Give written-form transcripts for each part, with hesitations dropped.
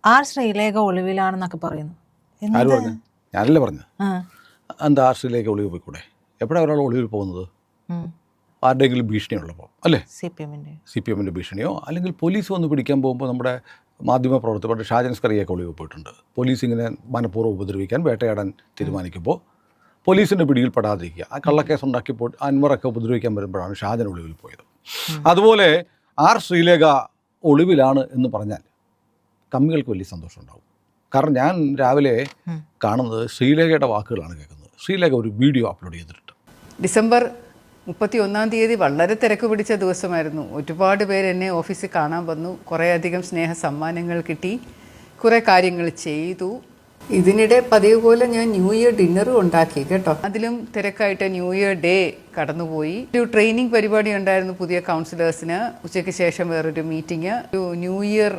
R Sreelekha ഒളിവിലാണെന്നൊക്കെ പറയുന്നു. ആര് പറഞ്ഞു? ഞാനല്ലേ പറഞ്ഞു. എന്താ ആർ ശ്രീലേഖ ഒളിവിൽ പോയിക്കൂടെ? എപ്പോഴാണ് ഒരാൾ ഒളിവിൽ പോകുന്നത്? ആരുടെയെങ്കിലും ഭീഷണിയുള്ളപ്പോൾ അല്ലേ? സി പി എമ്മിൻ്റെ ഭീഷണിയോ അല്ലെങ്കിൽ പോലീസ് വന്ന് പിടിക്കാൻ പോകുമ്പോൾ നമ്മുടെ മാധ്യമപ്രവർത്തകരുടെ ഷാജൻ സ്കറിയൊക്കെ ഒളിവിൽ പോയിട്ടുണ്ട്. പോലീസ് ഇങ്ങനെ മനഃപൂർവ്വം ഉപദ്രവിക്കാൻ വേട്ടയാടാൻ തീരുമാനിക്കുമ്പോൾ പോലീസിൻ്റെ പിടിയിൽപ്പെടാതിരിക്കുക, ആ കള്ളക്കേസ് ഉണ്ടാക്കിയപ്പോൾ അൻവറൊക്കെ ഉപദ്രവിക്കാൻ വരുമ്പോഴാണ് ഷാജൻ ഒളിവിൽ പോയത്. അതുപോലെ ആർ ശ്രീലേഖ ഒളിവിലാണ് എന്ന് പറഞ്ഞാൽ കമ്മികൾക്ക് വലിയ സന്തോഷം ഉണ്ടാവും. കാരണം ഞാൻ രാവിലെ കാണുന്നത് ശ്രീലേഖയുടെ വാക്കുകളാണ് കേൾക്കുന്നത്. ശ്രീലേഖ ഒരു വീഡിയോ അപ്ലോഡ് ചെയ്തിട്ടുണ്ട്. ഡിസംബർ 31 വളരെ തിരക്ക് പിടിച്ച ദിവസമായിരുന്നു. ഒരുപാട് പേര് എന്നെ ഓഫീസിൽ കാണാൻ വന്നു. കുറേയധികം സ്നേഹ സമ്മാനങ്ങൾ കിട്ടി, കുറേ കാര്യങ്ങൾ ചെയ്തു. ഇതിനിടെ പതിവ് പോലെ ഞാൻ ന്യൂ ഇയർ ഡിന്നറും ഉണ്ടാക്കി കേട്ടോ. അതിലും തിരക്കായിട്ട് ന്യൂ ഇയർ ഡേ കടന്നുപോയി. ഒരു ട്രെയിനിങ് പരിപാടി ഉണ്ടായിരുന്നു പുതിയ കൗൺസിലേഴ്സിന്. ഉച്ചയ്ക്ക് ശേഷം വേറൊരു മീറ്റിംഗ്, ഒരു ന്യൂ ഇയർ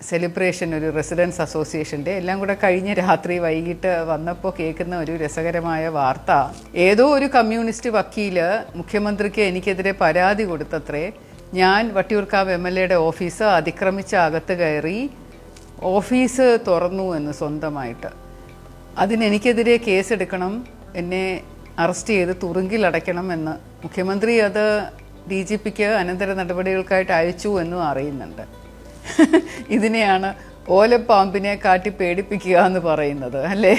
സെലിബ്രേഷൻ, ഒരു റെസിഡൻസ് അസോസിയേഷൻ്റെ. എല്ലാം കൂടെ കഴിഞ്ഞ് രാത്രി വൈകിട്ട് വന്നപ്പോൾ കേൾക്കുന്ന ഒരു രസകരമായ വാർത്ത, ഏതോ ഒരു കമ്മ്യൂണിസ്റ്റ് വക്കീല് മുഖ്യമന്ത്രിക്ക് എനിക്കെതിരെ പരാതി കൊടുത്തത്രേ. ഞാൻ വട്ടിയൂർക്കാവ് MLAയുടെ ഓഫീസ് അതിക്രമിച്ച അകത്ത് കയറി ഓഫീസ് തുറന്നു എന്ന് സ്വന്തമായിട്ട്. അതിനെനിക്കെതിരെ കേസെടുക്കണം, എന്നെ അറസ്റ്റ് ചെയ്ത് തുറുങ്കിലടയ്ക്കണം എന്ന് മുഖ്യമന്ത്രി അത് DGPക്ക് അനന്തര നടപടികൾക്കായിട്ട് അയച്ചു എന്നും അറിയുന്നുണ്ട്. ഇതിനെയാണ് ഓലപ്പാമ്പിനെ കാട്ടി പേടിപ്പിക്കുക എന്ന് പറയുന്നത് അല്ലേ?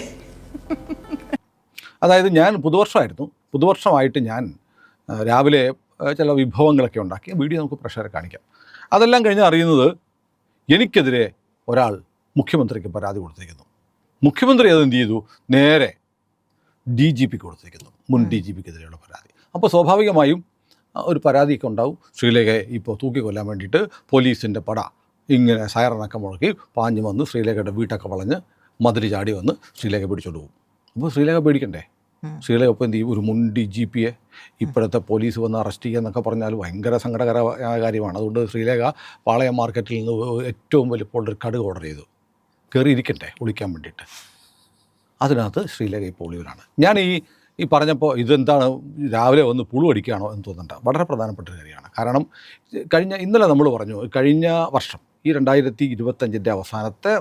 അതായത് ഞാൻ പുതുവർഷമായിട്ട് ഞാൻ രാവിലെ ചില വിഭവങ്ങളൊക്കെ ഉണ്ടാക്കി വീഡിയോ നമുക്ക് പ്രേക്ഷകരെ കാണിക്കാം. അതെല്ലാം കഴിഞ്ഞ് അറിയുന്നത് എനിക്കെതിരെ ഒരാൾ മുഖ്യമന്ത്രിക്ക് പരാതി കൊടുത്തിരിക്കുന്നു. മുഖ്യമന്ത്രി അതെന്ത് ചെയ്തു? നേരെ DGPക്ക് കൊടുത്തിരിക്കുന്നു, മുൻ DGPക്കെതിരെയുള്ള പരാതി. അപ്പോൾ സ്വാഭാവികമായും ഒരു പരാതിയൊക്കെ ഉണ്ടാവും. ശ്രീലേഖയെ ഇപ്പോൾ തൂക്കിക്കൊല്ലാൻ വേണ്ടിയിട്ട് പോലീസിൻ്റെ പട ഇങ്ങനെ സൈറനൊക്കെ മുഴക്കി പാഞ്ഞു വന്ന് ശ്രീലേഖയുടെ വീട്ടൊക്കെ വളഞ്ഞ് മതിൽ ചാടി വന്ന് ശ്രീലേഖ പിടിച്ചോണ്ട് പോകും. അപ്പോൾ ശ്രീലേഖ പേടിക്കണ്ടേ? ശ്രീലേഖ ഇപ്പോൾ എന്ത് ചെയ്യും? ഒരു മുൻ DGPയെ ഇപ്പോഴത്തെ പോലീസ് വന്ന് അറസ്റ്റ് ചെയ്യുക എന്നൊക്കെ പറഞ്ഞാൽ ഭയങ്കര സങ്കടകരമായ കാര്യമാണ്. അതുകൊണ്ട് ശ്രീലേഖ പാളയം മാർക്കറ്റിൽ നിന്ന് ഏറ്റവും വലിപ്പമുള്ളൊരു കടുക് ഓർഡർ ചെയ്തു, കയറിയിരിക്കട്ടെ ഒളിക്കാൻ വേണ്ടിയിട്ട്. അതിനകത്ത് ശ്രീലേഖ ഇപ്പോൾ ഒളിവിലാണ്. ഞാൻ ഈ പറഞ്ഞപ്പോൾ ഇതെന്താണ് രാവിലെ വന്ന് പുളു അടിക്കുകയാണോ എന്ന് തോന്നണ്ട. വളരെ പ്രധാനപ്പെട്ട ഒരു കാര്യമാണ്. കാരണം ഇന്നലെ നമ്മൾ പറഞ്ഞു, കഴിഞ്ഞ വർഷം ഈ 2025 അവസാനത്തെ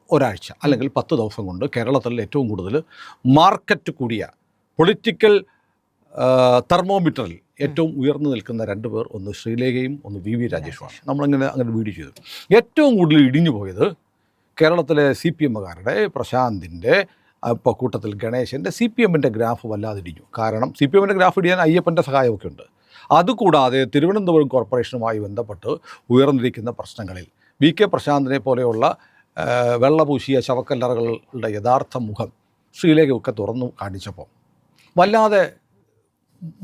ഒരാഴ്ച അല്ലെങ്കിൽ 10 ദിവസം കൊണ്ട് കേരളത്തിൽ ഏറ്റവും കൂടുതൽ മാർക്കറ്റ് കൂടിയ പൊളിറ്റിക്കൽ തെർമോമീറ്ററിൽ ഏറ്റവും ഉയർന്നു നിൽക്കുന്ന 2 പേർ, ഒന്ന് ശ്രീലേഖയും ഒന്ന് VV രാജേഷുമാണ്. അങ്ങനെ വീഡിയോ ചെയ്തു. ഏറ്റവും കൂടുതൽ ഇടിഞ്ഞു പോയത് കേരളത്തിലെ CPMകാരുടെ, പ്രശാന്തിൻ്റെ, ഇപ്പോൾ കൂട്ടത്തിൽ ഗണേശൻ്റെ, CPMൻ്റെ ഗ്രാഫ് വല്ലാതെ ഇടിഞ്ഞു. കാരണം CPMൻ്റെ ഗ്രാഫ് ഇടിയാൻ അയ്യപ്പൻ്റെ സഹായമൊക്കെ ഉണ്ട്. അതുകൂടാതെ തിരുവനന്തപുരം കോർപ്പറേഷനുമായി ബന്ധപ്പെട്ട് ഉയർന്നിരിക്കുന്ന പ്രശ്നങ്ങളിൽ VK പ്രശാന്തിനെ പോലെയുള്ള വെള്ളപൂശിയ ശവക്കല്ലറകളുടെ യഥാർത്ഥ മുഖം ശ്രീലേഖയൊക്കെ തുറന്നു കാണിച്ചപ്പോൾ വല്ലാതെ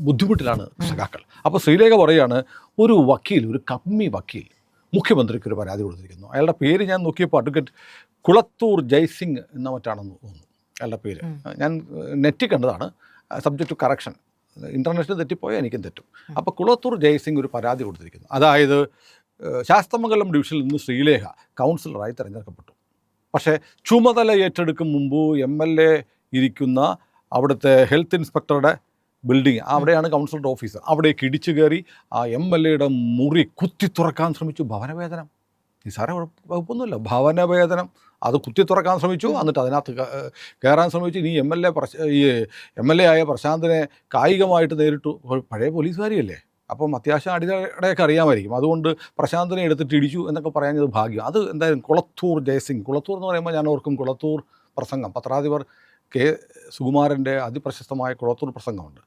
ബുദ്ധിമുട്ടിലാണ് സഖാക്കൾ. അപ്പോൾ ശ്രീലേഖ പറയുകയാണ്, ഒരു കമ്മി വക്കീൽ മുഖ്യമന്ത്രിക്ക് ഒരു പരാതി കൊടുത്തിരിക്കുന്നു. അയാളുടെ പേര് ഞാൻ നോക്കിയപ്പോൾ അഡ്വക്കേറ്റ് കുളത്തൂർ ജയ്സിംഗ് എന്ന മറ്റാണെന്ന് തോന്നുന്നു അയാളുടെ പേര്. ഞാൻ നെറ്റിൽ കണ്ടതാണ്, സബ്ജക്റ്റ് ടു കറക്ഷൻ. ഇൻ്റർനെറ്റിൽ തെറ്റിപ്പോയാൽ എനിക്കും തെറ്റും. അപ്പോൾ കുളത്തൂർ ജയ്സിംഗ് ഒരു പരാതി കൊടുത്തിരിക്കുന്നു. അതായത് ശാസ്തമംഗലം ഡിവിഷനിൽ നിന്ന് ശ്രീലേഖ കൗൺസിലറായി തിരഞ്ഞെടുക്കപ്പെട്ടു. പക്ഷേ ചുമതല ഏറ്റെടുക്കും മുമ്പ് MLA ഇരിക്കുന്ന അവിടുത്തെ ഹെൽത്ത് ഇൻസ്പെക്ടറുടെ ബിൽഡിങ്, അവിടെയാണ് കൗൺസിലറുടെ ഓഫീസ്, അവിടേക്ക് ഇടിച്ചു കയറി ആ MLAയുടെ മുറി കുത്തി തുറക്കാൻ ശ്രമിച്ചു. ഭവനവേദനം, നിസ്സാര വകുപ്പൊന്നുമില്ല, ഭവനവേദനം. അത് കുത്തി തുറക്കാൻ ശ്രമിച്ചു. എന്നിട്ട് അതിനകത്ത് കയറാൻ ശ്രമിച്ചു. ഇനി MLA ആയ പ്രശാന്തിനെ കായികമായിട്ട് നേരിട്ടു. പഴയ പോലീസുകാരിയല്ലേ, അപ്പം അത്യാവശ്യം അടിതടയൊക്കെ അറിയാമായിരിക്കും. അതുകൊണ്ട് പ്രശാന്തിനെ എടുത്തിട്ട് ഇടിച്ചു എന്നൊക്കെ പറയാഞ്ഞത് ഭാഗ്യം. അത് എന്തായാലും കുളത്തൂർ ജയസിംഗ്, കുളത്തൂർ എന്ന് പറയുമ്പോൾ ഞാൻ ഓർക്കും കുളത്തൂർ പ്രസംഗം, പത്രാധിപർ K. സുകുമാരൻ്റെ അതിപ്രശസ്തമായ കുളത്തൂർ പ്രസംഗമുണ്ട്.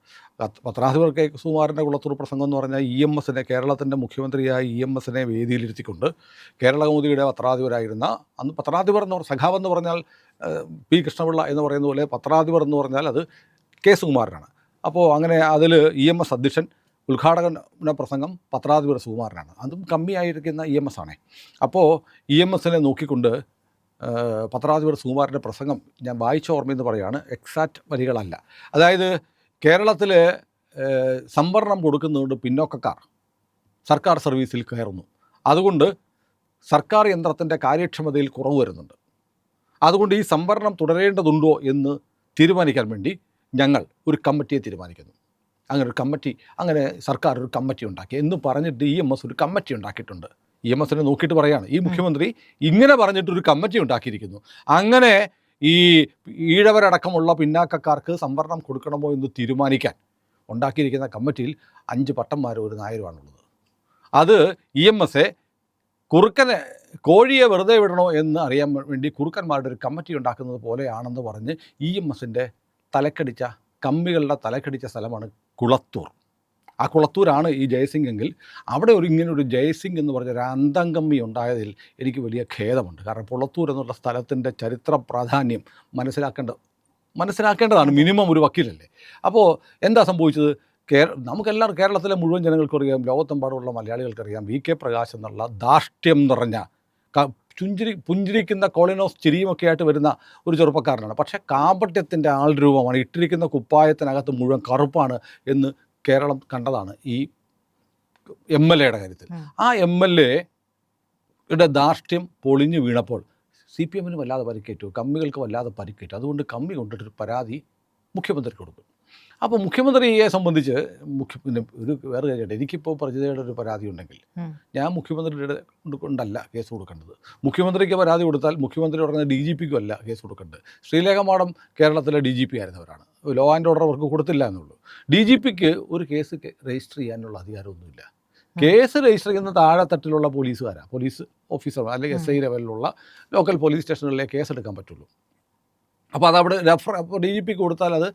പത്രാധിപർ K. സുകുമാരൻ്റെ കുളത്തൂർ പ്രസംഗം എന്ന് പറഞ്ഞാൽ EMSനെ, കേരളത്തിൻ്റെ മുഖ്യമന്ത്രിയായ EMSനെ വേദിയിലിരുത്തിക്കൊണ്ട് കേരളകൗമുദിയുടെ പത്രാധിപരായിരുന്ന, അന്ന് പത്രാധിപർ എന്ന് സഖാവ് എന്ന് പറഞ്ഞാൽ P. കൃഷ്ണപിള്ള എന്ന് പറയുന്ന പോലെ പത്രാധിപർ എന്ന് പറഞ്ഞാൽ അത് K. സുകുമാരനാണ്. അപ്പോൾ അങ്ങനെ അതിൽ EMS അധ്യക്ഷൻ, ഉദ്ഘാടന പ്രസംഗം പത്രാധിപർ സുകുമാരനാണ്. അതും കമ്മിയായിരിക്കുന്ന EMS ആണേ. അപ്പോൾ EMSനെ നോക്കിക്കൊണ്ട് പത്രാധിപർ സുകുമാരൻ്റെ പ്രസംഗം ഞാൻ വായിച്ച ഓർമ്മയെന്ന് പറയുകയാണ്, എക്സാക്റ്റ് വരികളല്ല. അതായത് കേരളത്തിൽ സംവരണം കൊടുക്കുന്നതുകൊണ്ട് പിന്നോക്കക്കാർ സർക്കാർ സർവീസിൽ കയറുന്നു. അതുകൊണ്ട് സർക്കാർ യന്ത്രത്തിൻ്റെ കാര്യക്ഷമതയിൽ കുറവ് വരുന്നുണ്ട്. അതുകൊണ്ട് ഈ സംവരണം തുടരേണ്ടതുണ്ടോ എന്ന് തീരുമാനിക്കാൻ വേണ്ടി ഞങ്ങൾ ഒരു കമ്മിറ്റിയെ തീരുമാനിക്കുന്നു. അങ്ങനെ സർക്കാർ ഒരു കമ്മിറ്റി ഉണ്ടാക്കി എന്ന് പറഞ്ഞിട്ട് EMS ഒരു കമ്മിറ്റി ഉണ്ടാക്കിയിട്ടുണ്ട്. EMS നോക്കിയിട്ട് പറയാണ് ഈ മുഖ്യമന്ത്രി ഇങ്ങനെ പറഞ്ഞിട്ടൊരു കമ്മിറ്റി ഉണ്ടാക്കിയിരിക്കുന്നു. അങ്ങനെ ഈ ഈഴവരടക്കമുള്ള പിന്നാക്കക്കാർക്ക് സംവരണം കൊടുക്കണമോ എന്ന് തീരുമാനിക്കാൻ ഉണ്ടാക്കിയിരിക്കുന്ന കമ്മിറ്റിയിൽ 5 പട്ടന്മാരും ഒരു നായരുമാണുള്ളത്. അത് EMS കുറുക്കനെ കോഴിയെ വെറുതെ വിടണോ എന്ന് അറിയാൻ വേണ്ടി കുറുക്കന്മാരുടെ ഒരു കമ്മിറ്റി ഉണ്ടാക്കുന്നത് പോലെയാണെന്ന് പറഞ്ഞ് EMSൻ്റെ തലക്കടിച്ച കമ്മികളുടെ തലക്കടിച്ച സ്ഥലമാണ് കുളത്തൂർ. ആ കുളത്തൂരാണ് ഈ ജയസിംഗ് എങ്കിൽ അവിടെ ഇങ്ങനൊരു ജയസിംഗ് എന്ന് പറഞ്ഞൊരു അന്തംകമ്മി ഉണ്ടായതിൽ എനിക്ക് വലിയ ഖേദമുണ്ട്. കാരണം കുളത്തൂർ എന്നുള്ള സ്ഥലത്തിൻ്റെ ചരിത്ര പ്രാധാന്യം മനസ്സിലാക്കേണ്ടതാണ് മിനിമം ഒരു വക്കീലല്ലേ. അപ്പോൾ എന്താ സംഭവിച്ചത്? നമുക്കെല്ലാവരും കേരളത്തിലെ മുഴുവൻ ജനങ്ങൾക്കറിയാം, ലോകത്തെമ്പാടുള്ള മലയാളികൾക്കറിയാം, VK പ്രകാശ് എന്നുള്ള ധാർഷ്ട്യം നിറഞ്ഞ പുഞ്ചിരിക്കുന്ന കോളിനോസ് ചിരിയുമൊക്കെ ആയിട്ട് വരുന്ന ഒരു ചെറുപ്പക്കാരനാണ്. പക്ഷേ കാപട്യത്തിൻ്റെ ആൾ രൂപമാണ്. ഇട്ടിരിക്കുന്ന കുപ്പായത്തിനകത്ത് മുഴുവൻ കറുപ്പാണ് എന്ന് കേരളം കണ്ടതാണ് ഈ MLA യുടെ കാര്യത്തിൽ. ആ MLA യുടെ ധാർഷ്ട്യം പൊളിഞ്ഞു വീണപ്പോൾ CPM വല്ലാതെ പരിക്കേറ്റു, കമ്മികൾക്ക് വല്ലാതെ പരിക്കേറ്റു. അതുകൊണ്ട് കമ്മി കൊണ്ടിട്ടൊരു പരാതി മുഖ്യമന്ത്രിക്ക് കൊടുക്കും. അപ്പോൾ മുഖ്യമന്ത്രിയെ സംബന്ധിച്ച് പിന്നെ ഒരു വേറെ കാര്യമായിട്ട് എനിക്കിപ്പോൾ പരിചിതയുടെ ഒരു പരാതി ഉണ്ടെങ്കിൽ ഞാൻ മുഖ്യമന്ത്രിയുടെ കൊണ്ടല്ല കേസ് കൊടുക്കേണ്ടത്. മുഖ്യമന്ത്രിക്ക് പരാതി കൊടുത്താൽ മുഖ്യമന്ത്രി പറഞ്ഞ DGPക്കും അല്ല കേസ് കൊടുക്കേണ്ടത്. ശ്രീലേഖ മാഡം കേരളത്തിലെ DGP ആയിരുന്നവരാണ്. ലോ ആൻഡ് ഓർഡർ അവർക്ക് കൊടുത്തില്ല എന്നുള്ളൂ. DGPക്ക് ഒരു കേസ് രജിസ്റ്റർ ചെയ്യാനുള്ള അധികാരമൊന്നുമില്ല. കേസ് രജിസ്റ്റർ ചെയ്യുന്ന താഴെത്തട്ടിലുള്ള പോലീസുകാരാണ്, പോലീസ് ഓഫീസർ അല്ലെങ്കിൽ SI ലെവലിലുള്ള ലോക്കൽ പോലീസ് സ്റ്റേഷനുകളിലെ കേസ് എടുക്കാൻ പറ്റുള്ളൂ. അപ്പോൾ അതവിടെ അപ്പോൾ DGPക്ക് കൊടുത്താൽ അത്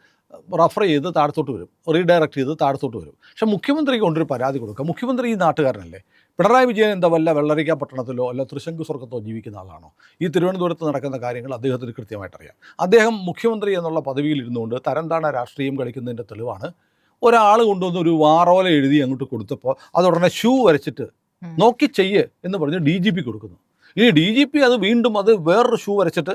റഫർ ചെയ്ത് താഴത്തോട്ട് വരും, റീഡയറക്റ്റ് ചെയ്ത് താഴത്തോട്ട് വരും. പക്ഷേ മുഖ്യമന്ത്രിക്ക് കൊണ്ടൊരു പരാതി കൊടുക്കുക. മുഖ്യമന്ത്രി ഈ നാട്ടുകാരനല്ലേ? പിണറായി വിജയൻ എന്താ വല്ല വെള്ളരിക്ക പട്ടണത്തിലോ അല്ല തൃശങ്കു സ്വർഗത്തോ ജീവിക്കുന്ന ആളാണോ? ഈ തിരുവനന്തപുരത്ത് നടക്കുന്ന കാര്യങ്ങൾ അദ്ദേഹത്തിന് കൃത്യമായിട്ടറിയാം. അദ്ദേഹം മുഖ്യമന്ത്രി എന്നുള്ള പദവിയിൽ ഇരുന്നുകൊണ്ട് തരംതാണ രാഷ്ട്രീയം കളിക്കുന്നതിൻ്റെ തെളിവാണ് ഒരാൾ കൊണ്ടുവന്ന് ഒരു വാറോല എഴുതി അങ്ങോട്ട് കൊടുത്തപ്പോൾ അതുടനെ ഷൂ വരച്ചിട്ട് നോക്കി ചെയ്യ് എന്ന് പറഞ്ഞ് DGP കൊടുക്കുന്നു. ഇനി DGP അത് വീണ്ടും അത് വേറൊരു ഷൂ വരച്ചിട്ട്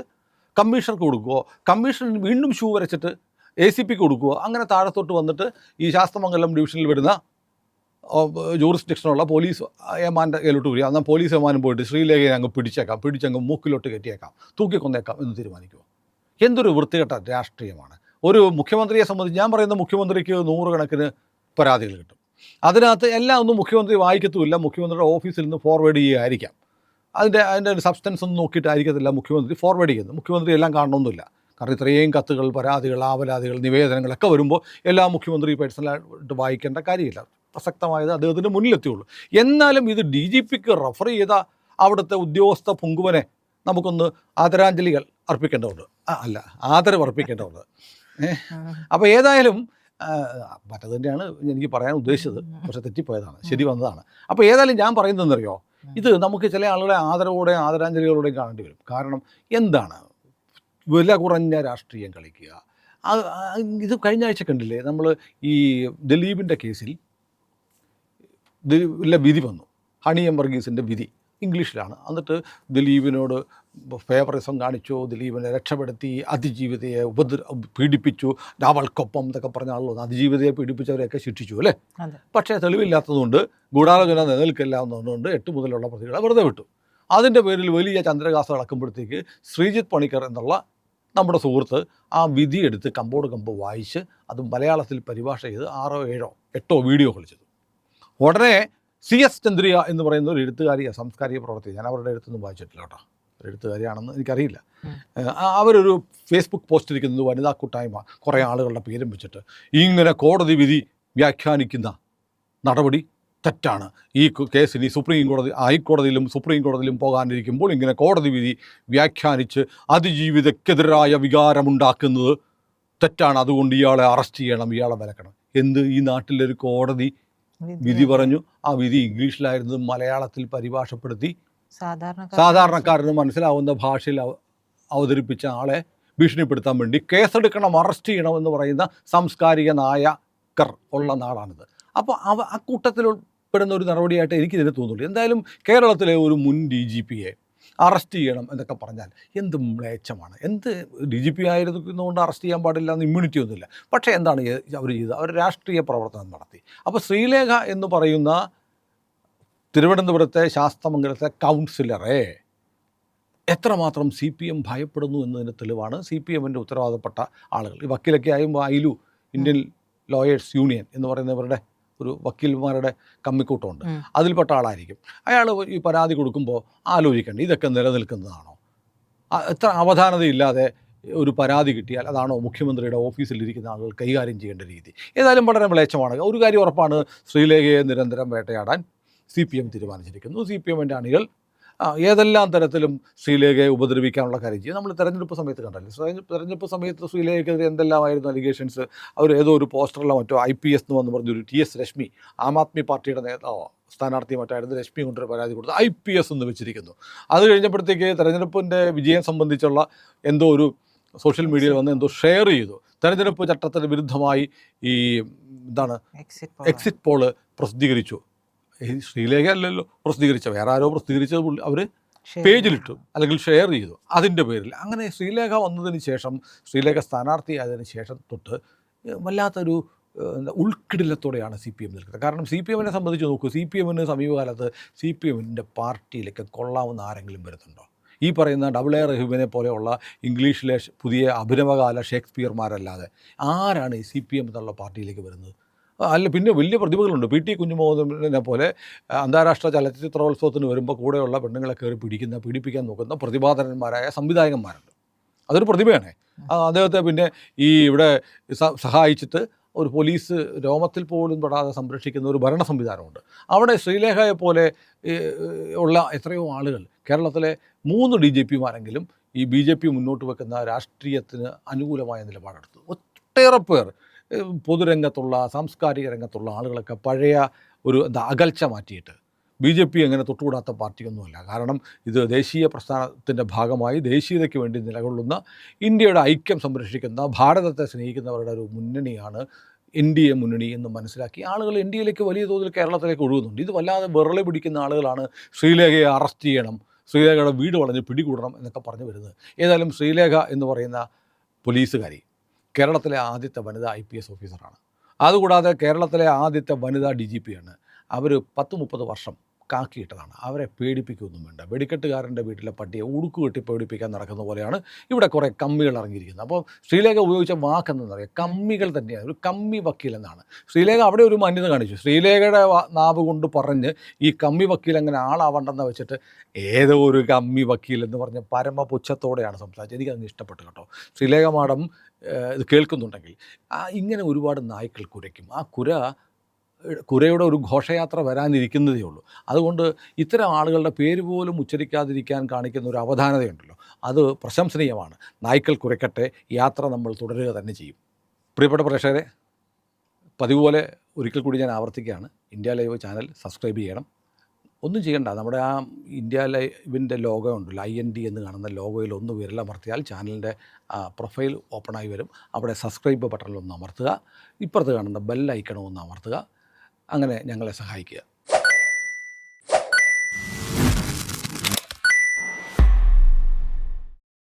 കമ്മീഷണർക്ക് കൊടുക്കുമോ, കമ്മീഷൻ വീണ്ടും ഷൂ വരച്ചിട്ട് ACPക്ക് കൊടുക്കുക. അങ്ങനെ താഴത്തോട്ട് വന്നിട്ട് ഈ ശാസ്തമംഗലം ഡിവിഷനിൽ വരുന്ന ജൂറിസ്ഡിക്ഷനുള്ള പോലീസ് ഏമാൻ്റെ കയ്യിലോട്ട് വരിക. എന്നാൽ പോലീസ് ഏമാനും പോയിട്ട് ശ്രീലേഖയെ അങ്ങ് പിടിച്ചങ്ങ് മൂക്കിലോട്ട് കയറ്റിയേക്കാം, തൂക്കിക്കൊന്നേക്കാം എന്ന് തീരുമാനിക്കുമോ? എന്തൊരു വൃത്തികെട്ട രാഷ്ട്രീയമാണ്. ഒരു മുഖ്യമന്ത്രിയെ സംബന്ധിച്ച് ഞാൻ പറയുന്ന മുഖ്യമന്ത്രിക്ക് 100 കണക്കിന് പരാതികൾ കിട്ടും. അതിനകത്ത് എല്ലാം ഒന്നും മുഖ്യമന്ത്രി വായിക്കത്തുമില്ല. മുഖ്യമന്ത്രിയുടെ ഓഫീസിൽ നിന്ന് ഫോർവേഡ് ചെയ്യുകയായിരിക്കാം. അതിൻ്റെ ഒരു സബ്സ്റ്റൻസ് ഒന്നും നോക്കിയിട്ടായിരിക്കത്തില്ല മുഖ്യമന്ത്രി ഫോർവേഡ് ചെയ്യുന്നത്. മുഖ്യമന്ത്രി എല്ലാം കാണണമെന്നില്ല. കാരണം ഇത്രയും കത്തുകൾ, പരാതികൾ, ആവലാതികൾ, നിവേദനങ്ങളൊക്കെ വരുമ്പോൾ എല്ലാ മുഖ്യമന്ത്രി പേഴ്സണലായിട്ട് വായിക്കേണ്ട കാര്യമില്ല. പ്രസക്തമായത് അദ്ദേഹത്തിൻ്റെ മുന്നിലെത്തിയുള്ളൂ. എന്നാലും ഇത് DGPക്ക് റഫർ ചെയ്ത അവിടുത്തെ ഉദ്യോഗസ്ഥ പൊങ്കുവനെ നമുക്കൊന്ന് ആദരാഞ്ജലികൾ അർപ്പിക്കേണ്ടതുണ്ട്, ആദരവ് അർപ്പിക്കേണ്ടതുണ്ട്. അപ്പോൾ ഏതായാലും മറ്റത് തന്നെയാണ് എനിക്ക് പറയാൻ ഉദ്ദേശിച്ചത്, പക്ഷെ തെറ്റിപ്പോയതാണ്, ശരി വന്നതാണ്. അപ്പോൾ ഏതായാലും ഞാൻ പറയുന്നതെന്നറിയോ, ഇത് നമുക്ക് ചില ആളുകളെ ആദരവോടെയും ആദരാഞ്ജലികളോടെയും കാണേണ്ടി വരും. കാരണം എന്താണ് വില കുറഞ്ഞ രാഷ്ട്രീയം കളിക്കുക? ഇത് കഴിഞ്ഞ ആഴ്ച കണ്ടില്ലേ നമ്മൾ ഈ ദിലീപിൻ്റെ കേസിൽ വിധി വന്നു. ഹണി എം വർഗീസിൻ്റെ വിധി ഇംഗ്ലീഷിലാണ്. എന്നിട്ട് ദിലീപിനോട് ഫേവറിസം കാണിച്ചു, ദിലീപിനെ രക്ഷപ്പെടുത്തി, അതിജീവിതയെ പീഡിപ്പിച്ചു, അവൾക്കൊപ്പം എന്നൊക്കെ പറഞ്ഞ ആളുകൾ അതിജീവിതയെ പീഡിപ്പിച്ചവരെയൊക്കെ ശിക്ഷിച്ചു അല്ലേ. പക്ഷേ തെളിവില്ലാത്തതുകൊണ്ട് ഗൂഢാലോചന നിലനിൽക്കില്ല എന്നതുകൊണ്ട് 8 മുതലുള്ള പ്രതികളെ വെറുതെ വിട്ടു. അതിൻ്റെ പേരിൽ വലിയ ചന്ദ്രകാസ നടക്കുമ്പോഴത്തേക്ക് ശ്രീജിത്ത് പണിക്കർ എന്നുള്ള നമ്മുടെ സുഹൃത്ത് ആ വിധി എടുത്ത് കമ്പോട് വായിച്ച് അത് മലയാളത്തിൽ പരിഭാഷ ചെയ്ത് 6, 7, 8 വീഡിയോ കളിച്ചത്. ഉടനെ CS ചന്ദ്രിക എന്ന് പറയുന്ന ഒരു എഴുത്തുകാരിയാണ്, സാംസ്കാരിക പ്രവർത്തകർ. ഞാൻ അവരുടെ എഴുത്തൊന്നും വായിച്ചിട്ടില്ല കേട്ടോ, എഴുത്തുകാരിയാണെന്ന് എനിക്കറിയില്ല. അവരൊരു ഫേസ്ബുക്ക് പോസ്റ്റ് ഇരിക്കുന്നത് വനിതാ കൂട്ടായ്മ കുറേ ആളുകളുടെ പേരും വെച്ചിട്ട് ഇങ്ങനെ കോടതി വിധി വ്യാഖ്യാനിക്കുന്ന നടപടി തെറ്റാണ്. ഈ കേസിന് ഹൈക്കോടതിയിലും സുപ്രീം കോടതിയിലും പോകാനിരിക്കുമ്പോൾ ഇങ്ങനെ കോടതി വിധി വ്യാഖ്യാനിച്ച് അതിജീവിതക്കെതിരായ വികാരമുണ്ടാക്കുന്നത് തെറ്റാണ്. അതുകൊണ്ട് ഇയാളെ അറസ്റ്റ് ചെയ്യണം, ഇയാളെ വിലക്കണം. എന്ത് ഈ നാട്ടിലൊരു കോടതി വിധി പറഞ്ഞു, ആ വിധി ഇംഗ്ലീഷിലായിരുന്നു, മലയാളത്തിൽ പരിഭാഷപ്പെടുത്തി സാധാരണക്കാരന് മനസ്സിലാവുന്ന ഭാഷയിൽ അവതരിപ്പിച്ച ആളെ ഭീഷണിപ്പെടുത്താൻ വേണ്ടി കേസെടുക്കണം, അറസ്റ്റ് ചെയ്യണം എന്ന് പറയുന്ന സാംസ്കാരിക നായകർ ഉള്ള നാടാണിത്. അപ്പോൾ ആ കൂട്ടത്തിൽ പെടുന്ന ഒരു നടപടിയായിട്ട് എനിക്കിതിനെ തോന്നുള്ളൂ. എന്തായാലും കേരളത്തിലെ ഒരു മുൻ DGPയെ അറസ്റ്റ് ചെയ്യണം എന്നൊക്കെ പറഞ്ഞാൽ എന്ത് മ്ലേച്ഛമാണ്. എന്ത് DGP ആയിരുന്നതുകൊണ്ട് അറസ്റ്റ് ചെയ്യാൻ പാടില്ല എന്ന് ഇമ്മ്യൂണിറ്റി ഒന്നുമില്ല. പക്ഷേ എന്താണ് അവർ ചെയ്തത്? അവർ രാഷ്ട്രീയ പ്രവർത്തനം നടത്തി. അപ്പോൾ ശ്രീലേഖ എന്ന് പറയുന്ന തിരുവനന്തപുരത്തെ ശാസ്തമംഗലത്തെ കൗൺസിലറെ എത്രമാത്രം CPM ഭയപ്പെടുന്നു എന്നതിൻ്റെ തെളിവാണ് CPMൻ്റെ ഉത്തരവാദപ്പെട്ട ആളുകൾ. ഈ വക്കീലൊക്കെ ആയുമ്പോൾ ILU, ഇന്ത്യൻ ലോയേഴ്സ് യൂണിയൻ എന്ന് പറയുന്നവരുടെ ഒരു വക്കീൽമാരുടെ കമ്മിക്കൂട്ടമുണ്ട്, അതിൽപ്പെട്ട ആളായിരിക്കും. അയാൾ ഈ പരാതി കൊടുക്കുമ്പോൾ ആലോചിക്കേണ്ട ഇതൊക്കെ നിലനിൽക്കുന്നതാണോ, എത്ര അവധാനതയില്ലാതെ ഒരു പരാതി കിട്ടിയാൽ അതാണോ മുഖ്യമന്ത്രിയുടെ ഓഫീസിലിരിക്കുന്ന ആളുകൾ കൈകാര്യം ചെയ്യേണ്ട രീതി. ഏതായാലും വളരെ മ്ലേച്ഛമാണ്. ഒരു കാര്യം ഉറപ്പാണ്, ശ്രീലേഖയെ നിരന്തരം വേട്ടയാടാൻ CPM തീരുമാനിച്ചിരിക്കുന്നു. CPMൻ്റെ അണികൾ ഏതെല്ലാം തരത്തിലും ശ്രീലേഖയെ ഉപദ്രവിക്കാനുള്ള കാര്യം ചെയ്യും. നമ്മൾ തെരഞ്ഞെടുപ്പ് സമയത്ത് കണ്ടല്ലോ, തെരഞ്ഞെടുപ്പ് സമയത്ത് ശ്രീലേഖയ്ക്കെതിരെ എന്തെല്ലാമായിരുന്നു അലിഗേഷൻസ്. അവർ ഏതോ ഒരു പോസ്റ്ററിലോ മറ്റോ IPS എന്ന് വന്ന് പറഞ്ഞൊരു TS രശ്മി, ആം ആദ്മി പാർട്ടിയുടെ നേതാവോ സ്ഥാനാർത്ഥി മറ്റായിരുന്നു, രശ്മി കൊണ്ടൊരു പരാതി കൊടുത്ത് IPS എന്ന് വെച്ചിരിക്കുന്നു. അത് കഴിഞ്ഞപ്പോഴത്തേക്ക് തെരഞ്ഞെടുപ്പിൻ്റെ വിജയം സംബന്ധിച്ചുള്ള എന്തോ ഒരു സോഷ്യൽ മീഡിയയിൽ വന്ന് എന്തോ ഷെയർ ചെയ്തു. തെരഞ്ഞെടുപ്പ് ചട്ടത്തിന് വിരുദ്ധമായി ഈ എന്താണ് എക്സിറ്റ് പോള് പ്രസിദ്ധീകരിച്ചു. ശ്രീലേഖ അല്ലല്ലോ പ്രസിദ്ധീകരിച്ച, വേറെ ആരോ പ്രസിദ്ധീകരിച്ചത് അവർ പേജിലിട്ടു അല്ലെങ്കിൽ ഷെയർ ചെയ്തു. അതിൻ്റെ പേരിൽ അങ്ങനെ ശ്രീലേഖ വന്നതിന് ശേഷം, ശ്രീലേഖ സ്ഥാനാർത്ഥിയായതിനു ശേഷം തൊട്ട് വല്ലാത്തൊരു ഉൾക്കിടിലത്തോടെയാണ് CPM നിൽക്കുന്നത്. കാരണം CPMനെ സംബന്ധിച്ച് നോക്കൂ, CPMന് സമീപകാലത്ത് CPMൻ്റെ പാർട്ടിയിലേക്ക് കൊള്ളാവുന്ന ആരെങ്കിലും വരുന്നുണ്ടോ? ഈ പറയുന്ന AA റഹീമിനെ പോലെയുള്ള ഇംഗ്ലീഷിലെ പുതിയ അഭിനവകാല ഷേക്സ്പിയർമാരല്ലാതെ ആരാണ് ഈ CPM എന്നുള്ള പാർട്ടിയിലേക്ക് വരുന്നത്? അല്ല, പിന്നെ വലിയ പ്രതിഭകളുണ്ട്. PT കുഞ്ഞുമോഹനെ പോലെ അന്താരാഷ്ട്ര ചലച്ചിത്രോത്സവത്തിന് വരുമ്പോൾ കൂടെയുള്ള പെണ്ണുങ്ങളെ കയറി പീഡിപ്പിക്കാൻ നോക്കുന്ന പ്രതിഭാധനന്മാരായ സംവിധായകന്മാരുണ്ട്. അതൊരു പ്രതിഭയാണ്. അദ്ദേഹത്തെ പിന്നെ ഈ ഇവിടെ സഹായിച്ചിട്ട് ഒരു പോലീസ് രോമത്തിൽ പോലും പെടാതെ സംരക്ഷിക്കുന്ന ഒരു ഭരണ സംവിധാനമുണ്ട്. അവിടെ ശ്രീലേഖയെ പോലെ ഉള്ള എത്രയോ ആളുകൾ, കേരളത്തിലെ 3 DGPമാരെങ്കിലും ഈ BJP മുന്നോട്ട് വെക്കുന്ന രാഷ്ട്രീയത്തിന് അനുകൂലമായ നിലപാടെടുത്തു. ഒട്ടേറെ പേർ പൊതുരംഗത്തുള്ള സാംസ്കാരിക രംഗത്തുള്ള ആളുകളൊക്കെ പഴയ ഒരു അകൽച്ച മാറ്റിയിട്ട് BJP അങ്ങനെ തൊട്ടുകൂടാത്ത പാർട്ടിയൊന്നുമല്ല. കാരണം ഇത് ദേശീയ പ്രസ്ഥാനത്തിൻ്റെ ഭാഗമായി ദേശീയതയ്ക്ക് വേണ്ടി നിലകൊള്ളുന്ന, ഇന്ത്യയുടെ ഐക്യം സംരക്ഷിക്കുന്ന, ഭാരതത്തെ സ്നേഹിക്കുന്നവരുടെ ഒരു മുന്നണിയാണ് NDA മുന്നണി എന്ന് മനസ്സിലാക്കി ആളുകൾ NDAയിലേക്ക് വലിയ തോതിൽ കേരളത്തിലേക്ക് ഒഴുകുന്നുണ്ട്. ഇത് വല്ലാതെ വിറളി പിടിക്കുന്ന ആളുകളാണ് ശ്രീലേഖയെ അറസ്റ്റ് ചെയ്യണം, ശ്രീലേഖയുടെ വീട് വളഞ്ഞ് പിടികൂടണം എന്നൊക്കെ പറഞ്ഞു വരുന്നത്. ഏതായാലും ശ്രീലേഖ എന്ന് പറയുന്ന പോലീസുകാരി കേരളത്തിലെ ആദ്യത്തെ വനിതാ IPS ഓഫീസറാണ്. അതുകൂടാതെ കേരളത്തിലെ ആദ്യത്തെ വനിതാ DGPയാണ്. അവർ 10-30 വർഷം കാക്കിയിട്ടതാണ്. അവരെ പേടിപ്പിക്കുകയൊന്നും വേണ്ട. വെടിക്കെട്ടുകാരൻ്റെ വീട്ടിലെ പട്ടിയെ ഉടുക്ക് കെട്ടി പേടിപ്പിക്കാൻ നടക്കുന്ന പോലെയാണ് ഇവിടെ കുറേ കമ്മികൾ ഇറങ്ങിയിരിക്കുന്നത്. അപ്പോൾ ശ്രീലേഖ ഉപയോഗിച്ച വാക്കെന്തെന്ന് പറയുക, കമ്മികൾ തന്നെയാണ്. ഒരു കമ്മി വക്കീൽ എന്നാണ്. ശ്രീലേഖ അവിടെ ഒരു മാന്യത കാണിച്ചു. ശ്രീലേഖയുടെ നാവ് കൊണ്ട് പറഞ്ഞ് ഈ കമ്മി വക്കീൽ അങ്ങനെ ആളാവണ്ടെന്ന് വെച്ചിട്ട് ഏതോ ഒരു കമ്മി വക്കീൽ എന്ന് പറഞ്ഞ് പരമപുച്ഛത്തോടെയാണ് സംസാരിച്ചത്. എനിക്കതിന് ഇഷ്ടപ്പെട്ടു കേട്ടോ. ശ്രീലേഖ മാഡം ഇത് കേൾക്കുന്നുണ്ടെങ്കിൽ, ഇങ്ങനെ ഒരുപാട് നായ്ക്കൾ കുരയ്ക്കും. ആ കുരയുടെ ഒരു ഘോഷയാത്ര വരാനിരിക്കുന്നതേ ഉള്ളൂ. അതുകൊണ്ട് ഇത്തരം ആളുകളുടെ പേര് പോലും ഉച്ചരിക്കാതിരിക്കാൻ കാണിക്കുന്ന ഒരു അവധാനതയുണ്ടല്ലോ, അത് പ്രശംസനീയമാണ്. നായ്ക്കൾ കുരയ്ക്കട്ടെ, യാത്ര നമ്മൾ തുടരുക തന്നെ ചെയ്യും. പ്രിയപ്പെട്ട പ്രേക്ഷകരെ, പതിവ് പോലെ ഒരിക്കൽ കൂടി ഞാൻ ആവർത്തിക്കുകയാണ്, ഇന്ത്യ ലൈവ് ചാനൽ സബ്സ്ക്രൈബ് ചെയ്യണം. ഒന്നും ചെയ്യണ്ട, നമ്മുടെ ആ ഇന്ത്യ ലൈവിൻ്റെ ലോഗോ ഉണ്ടല്ലോ, IND എന്ന് കാണുന്ന ലോഗോയിൽ ഒന്ന് വിരലമർത്തിയാൽ ചാനലിൻ്റെ പ്രൊഫൈൽ ഓപ്പണായി വരും. അവിടെ സബ്സ്ക്രൈബ് ബട്ടണിലൊന്ന് അമർത്തുക, ഇപ്പുറത്ത് കാണുന്ന ബെൽ ഐക്കണും ഒന്ന് അമർത്തുക. അങ്ങനെ ഞങ്ങളെ സഹായിക്കുക.